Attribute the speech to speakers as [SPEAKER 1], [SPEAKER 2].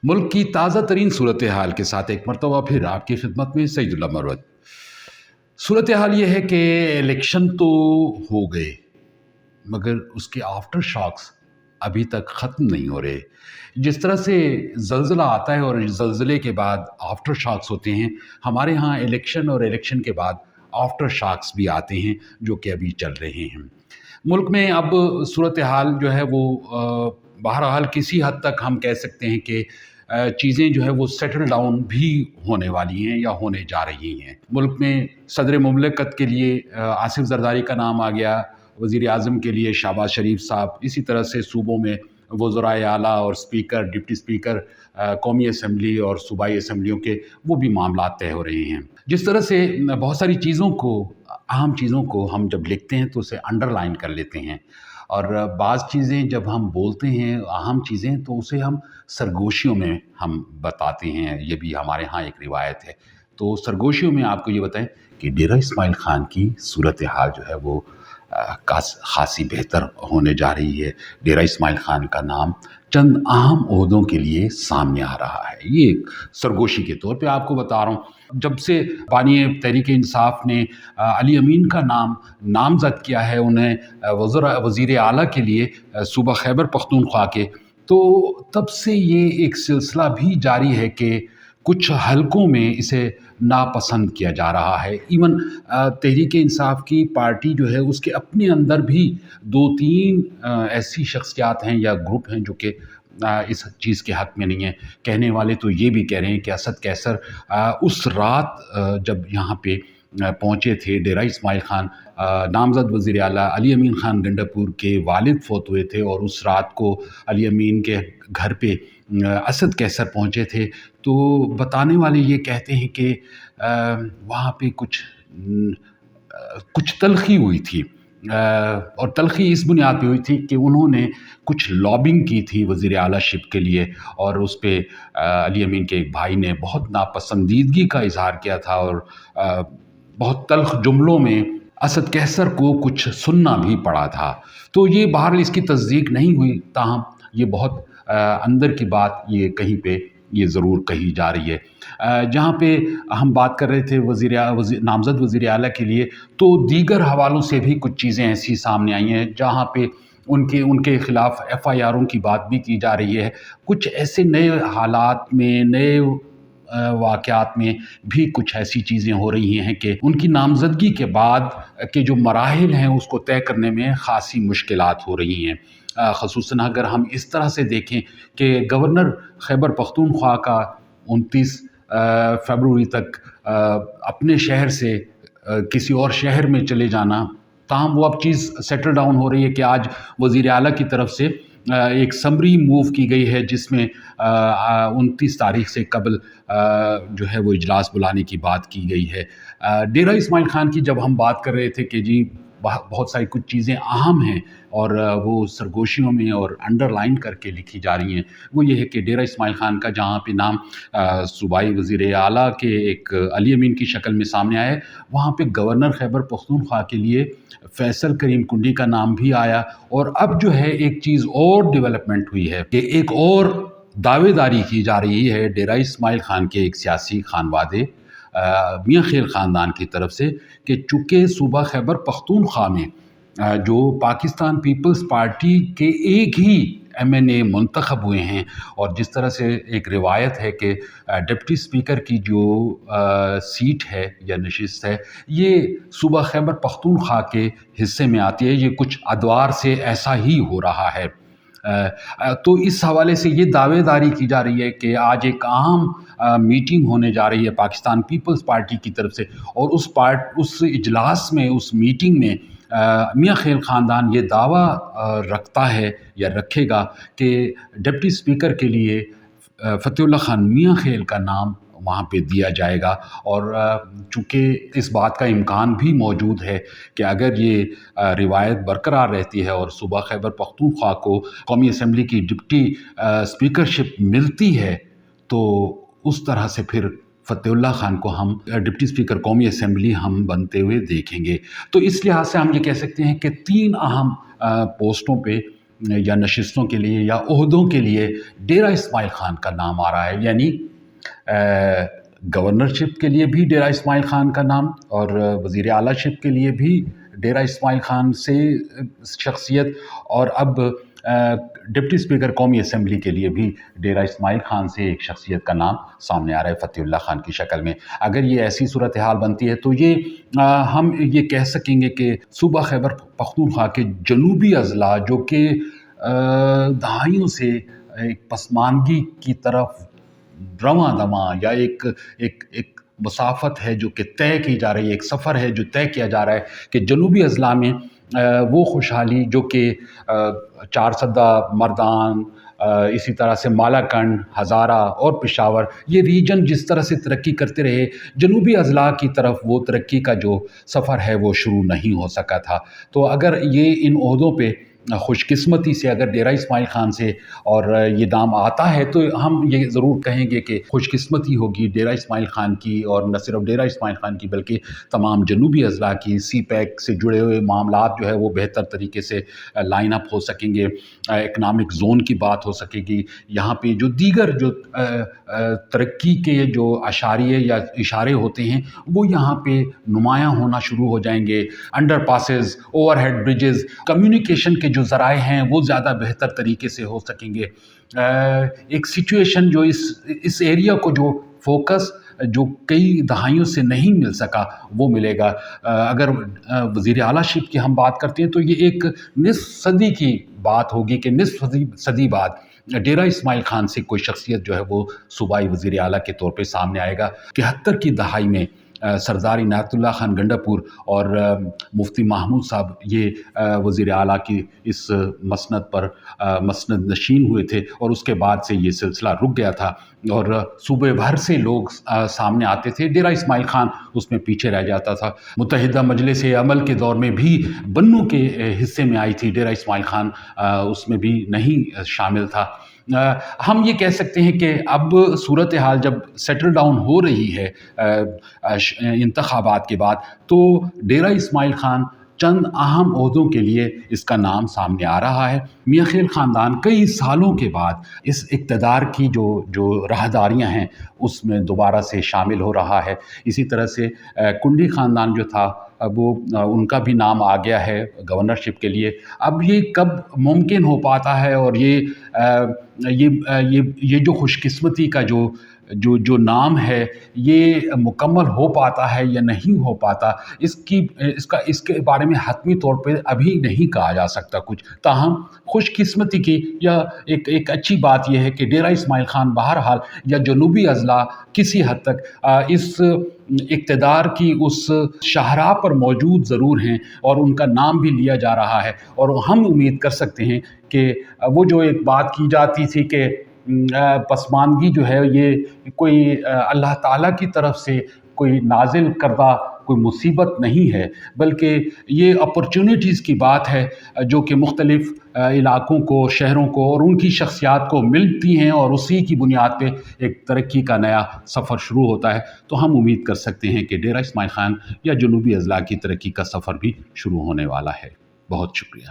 [SPEAKER 1] मुल्क की ताज़ा तरीन सूरत हाल के साथ एक मरतबा फिर आपकी खिदमत में सईदुल्लाह मरवत। सूरत हाल ये है कि इलेक्शन तो हो गए, मगर उसके आफ्टर शॉक्स अभी तक ख़त्म नहीं हो रहे। जिस तरह से ज़लज़ला आता है और ज़लज़ले के बाद आफ्टर शॉक्स होते हैं, हमारे यहाँ इलेक्शन और इलेक्शन के बाद आफ्टर शॉक्स भी आते हैं, जो कि अभी चल रहे हैं। मुल्क में अब सूरत हाल जो है वो बहरहाल किसी हद तक हम कह सकते हैं कि चीज़ें जो है वो सेटल डाउन भी होने वाली हैं या होने जा रही हैं। मुल्क में सदर मुमलकत के लिए आसिफ ज़रदारी का नाम आ गया, वज़ीर आज़म के लिए शहबाज शरीफ साहब, इसी तरह से सूबों में वज़राए आला और स्पीकर, डिप्टी स्पीकर कौमी असम्बली और सूबाई असम्बलियों के वो भी मामला तय हो रहे हैं। जिस तरह से बहुत सारी चीज़ों को, अहम चीज़ों को हम जब लिखते हैं तो उसे अंडरलाइन कर लेते हैं, और बाज़ चीज़ें जब हम बोलते हैं अहम चीज़ें तो उसे हम सरगोशियों में हम बताते हैं। ये भी हमारे यहाँ एक रिवायत है। तो सरगोशियों में आपको ये बताएं कि डेरा इस्माइल ख़ान की सूरत हाल जो है वो खासी बेहतर होने जा रही है। डेरा इस्माइल ख़ान का नाम चंद अहम ओहदों के लिए सामने आ रहा है। ये एक सरगोशी के तौर पे आपको बता रहा हूँ। जब से बानी तहरीक इंसाफ ने अली अमीन का नाम नामज़द किया है उन्हें वज़ीर आला के लिए सूबा खैबर पख्तूनख्वा के, तो तब से ये एक सिलसिला भी जारी है कि कुछ हलकों में इसे नापसंद किया जा रहा है। इवन तहरीक इंसाफ की पार्टी जो है उसके अपने अंदर भी 2-3 ऐसी शख्सियात हैं या ग्रुप हैं जो कि इस चीज़ के हक़ में नहीं है। कहने वाले तो ये भी कह रहे हैं कि असद कैसर उस रात जब यहाँ पे पहुँचे थे, डेरा इस्माइल ख़ान नामज़द वज़ीर आला अली अमीन ख़ान गंडापुर के वालिद फ़ौत हुए थे और उस रात को अली अमीन के घर पे असद कैसर पहुँचे थे। तो बताने वाले ये कहते हैं कि वहाँ पे कुछ तलख़ी हुई थी, और तलख़ी इस बुनियाद पे हुई थी कि उन्होंने कुछ लॉबिंग की थी वज़ीर आलाशिप के लिए, और उस पे अली अमीन के एक भाई ने बहुत नापसंदीदगी का इज़हार किया था और बहुत तल्ख़ जुमलों में असद कैसर को कुछ सुनना भी पड़ा था। तो ये बहरहाल इसकी तस्दीक नहीं हुई, ताहम ये बहुत अंदर की बात ये कहीं पे ये ज़रूर कही जा रही है। जहाँ पे हम बात कर रहे थे नामज़द वज़ीर आला के लिए, तो दीगर हवालों से भी कुछ चीज़ें ऐसी सामने आई हैं जहाँ पे उनके ख़िलाफ़ FIRों की बात भी की जा रही है। कुछ ऐसे नए हालात में, नए वाक़यात में भी कुछ ऐसी चीज़ें हो रही हैं कि उनकी नामज़दगी के बाद के जो मराहिल हैं उसको तय करने में ख़ासी मुश्किलात हो रही हैं। ख़ुसूसन अगर हम इस तरह से देखें कि गवर्नर खैबर पख्तूनख्वा का 29 फरवरी तक अपने शहर से किसी और शहर में चले जाना, ताहम वो अब चीज़ सेटल डाउन हो रही है कि आज वज़ीर आला की तरफ से एक समरी मूव की गई है जिसमें 29 तारीख से कबल जो है वो इजलास बुलाने की बात की गई है। डेरा इस्माइल ख़ान की जब हम बात कर रहे थे कि जी बहुत सारी कुछ चीज़ें अहम हैं और वो सरगोशियों में और अंडरलाइन करके लिखी जा रही हैं, वो ये है कि डेरा इस्माइल ख़ान का जहाँ पे नाम सूबाई वज़ीर आला के एक अली अमीन की शक्ल में सामने आया है, वहाँ पे गवर्नर खैबर पख्तूनख्वा के लिए फैसल करीम कुंडी का नाम भी आया। और अब जो है एक चीज़ और डेवलपमेंट हुई है कि एक और दावेदारी की जा रही है डेरा इस्माइल ख़ान के एक सियासी खानवादे मियाँ खेल ख़ानदान की तरफ से कि चूँकि सूबा खैबर पख्तूनख्वा में जो पाकिस्तान पीपल्स पार्टी के एक ही MNA मुंतखब हुए हैं, और जिस तरह से एक रिवायत है कि डिप्टी स्पीकर की जो सीट है या नशिस्त है ये सूबा खैबर पख्तूनख्वा के हिस्से में आती है, ये कुछ अदवार से ऐसा ही हो रहा है। तो इस हवाले से ये दावेदारी की जा रही है कि आज एक अहम मीटिंग होने जा रही है पाकिस्तान पीपल्स पार्टी की तरफ से, और उस इजलास में, उस मीटिंग में मियाँ खेल ख़ानदान ये दावा रखता है या रखेगा कि डिप्टी स्पीकर के लिए फ़तेहुल्लाह ख़ान मियाँ खेल का नाम वहाँ पे दिया जाएगा। और चूँकि इस बात का इम्कान भी मौजूद है कि अगर ये रिवायत बरकरार रहती है और सूबा खैबर पख्तूनख्वा को कौमी असम्बली की डिप्टी स्पीकरशिप मिलती है, तो उस तरह से फिर फ़तेहुल्लाह ख़ान को हम डिप्टी स्पीकर कौमी असम्बली हम बनते हुए देखेंगे। तो इस लिहाज से हम ये कह सकते हैं कि 3 अहम पोस्टों पे یا نشستوں کے لیے یا عہدوں کے لیے ڈیرہ اسماعیل خان کا نام آ رہا ہے، یعنی گورنرشپ کے لیے بھی ڈیرہ اسماعیل خان کا نام، اور وزیر اعلیٰ شپ کے لیے بھی ڈیرہ اسماعیل خان سے شخصیت، اور اب ڈپٹی اسپیکر قومی اسمبلی کے لیے بھی ڈیرہ اسماعیل خان سے ایک شخصیت کا نام سامنے آ رہا ہے فتح اللہ خان کی شکل میں۔ اگر یہ ایسی صورتحال بنتی ہے تو یہ ہم یہ کہہ سکیں گے کہ صوبہ خیبر پختونخوا کے جنوبی اضلاع جو کہ دہائیوں سے ایک پسماندگی کی طرف رواں دواں، یا ایک مسافت ہے جو کہ طے کی جا رہی ہے، ایک سفر ہے جو طے کیا جا رہا ہے کہ جنوبی اضلاع میں وہ خوشحالی جو کہ چارسدہ، مردان، اسی طرح سے مالاکنڈ، ہزارہ اور پشاور، یہ ریجن جس طرح سے ترقی کرتے رہے، جنوبی اضلاع کی طرف وہ ترقی کا جو سفر ہے وہ شروع نہیں ہو سکا تھا۔ تو اگر یہ ان عہدوں پہ خوش قسمتی سے اگر ڈیرہ اسماعیل خان سے اور یہ نام آتا ہے تو ہم یہ ضرور کہیں گے کہ خوش قسمتی ہوگی ڈیرہ اسماعیل خان کی، اور نہ صرف ڈیرہ اسماعیل خان کی بلکہ تمام جنوبی اضلاع کی۔ سی پیک سے جڑے ہوئے معاملات جو ہے وہ بہتر طریقے سے لائن اپ ہو سکیں گے، اکنامک زون کی بات ہو سکے گی، یہاں پہ جو دیگر جو ترقی کے جو اشاریے یا اشارے ہوتے ہیں وہ یہاں پہ نمایاں ہونا شروع ہو جائیں گے۔ Underpasses, overhead bridges, communication کے جو ذرائع ہیں وہ زیادہ بہتر طریقے سے ہو سکیں گے۔ ایک سچویشن جو اس ایریا کو جو فوکس جو کئی دہائیوں سے نہیں مل سکا وہ ملے گا۔ اگر وزیر اعلیٰ شپ کی ہم بات کرتے ہیں تو یہ ایک نصف صدی کی بات ہوگی کہ نصف صدی بعد ڈیرہ اسماعیل خان سے کوئی شخصیت جو ہے وہ صوبائی وزیر اعلیٰ کے طور پہ سامنے آئے گا۔ 71 کی دہائی میں سردار عنایت اللہ خان گنڈا پور اور مفتی محمود صاحب یہ وزیر اعلیٰ کی اس مسند پر مسند نشین ہوئے تھے، اور اس کے بعد سے یہ سلسلہ رک گیا تھا اور صوبے بھر سے لوگ سامنے آتے تھے، ڈیرہ اسماعیل خان اس میں پیچھے رہ جاتا تھا۔ متحدہ مجلس عمل کے دور میں بھی بنوں کے حصے میں آئی تھی ڈیرہ اسماعیل خان، اس میں بھی نہیں شامل تھا۔ ہم یہ کہہ سکتے ہیں کہ اب صورتحال جب سیٹل ڈاؤن ہو رہی ہے انتخابات کے بعد، تو ڈیرہ اسماعیل خان چند اہم عہدوں کے لیے اس کا نام سامنے آ رہا ہے۔ میاں خیل خاندان کئی سالوں کے بعد اس اقتدار کی جو راہداریاں ہیں اس میں دوبارہ سے شامل ہو رہا ہے۔ اسی طرح سے کنڈی خاندان جو تھا وہ ان کا بھی نام آ گیا ہے گورنرشپ کے لیے۔ اب یہ کب ممکن ہو پاتا ہے، اور یہ جو خوش قسمتی کا جو نام ہے یہ مکمل ہو پاتا ہے یا نہیں ہو پاتا، اس کے بارے میں حتمی طور پہ ابھی نہیں کہا جا سکتا کچھ۔ تاہم خوش قسمتی کی یا ایک اچھی بات یہ ہے کہ ڈیرہ اسماعیل خان بہرحال یا جنوبی اضلاع کسی حد تک اس اقتدار کی اس شاہراہ پر موجود ضرور ہیں، اور ان کا نام بھی لیا جا رہا ہے، اور ہم امید کر سکتے ہیں کہ وہ جو ایک بات کی جاتی تھی کہ پسماندگی جو ہے یہ کوئی اللہ تعالیٰ کی طرف سے کوئی نازل کردہ کوئی مصیبت نہیں ہے، بلکہ یہ اپرچونٹیز کی بات ہے جو کہ مختلف علاقوں کو، شہروں کو اور ان کی شخصیات کو ملتی ہیں، اور اسی کی بنیاد پہ ایک ترقی کا نیا سفر شروع ہوتا ہے۔ تو ہم امید کر سکتے ہیں کہ ڈیرہ اسماعیل خان یا جنوبی اضلاع کی ترقی کا سفر بھی شروع ہونے والا ہے۔ بہت شکریہ۔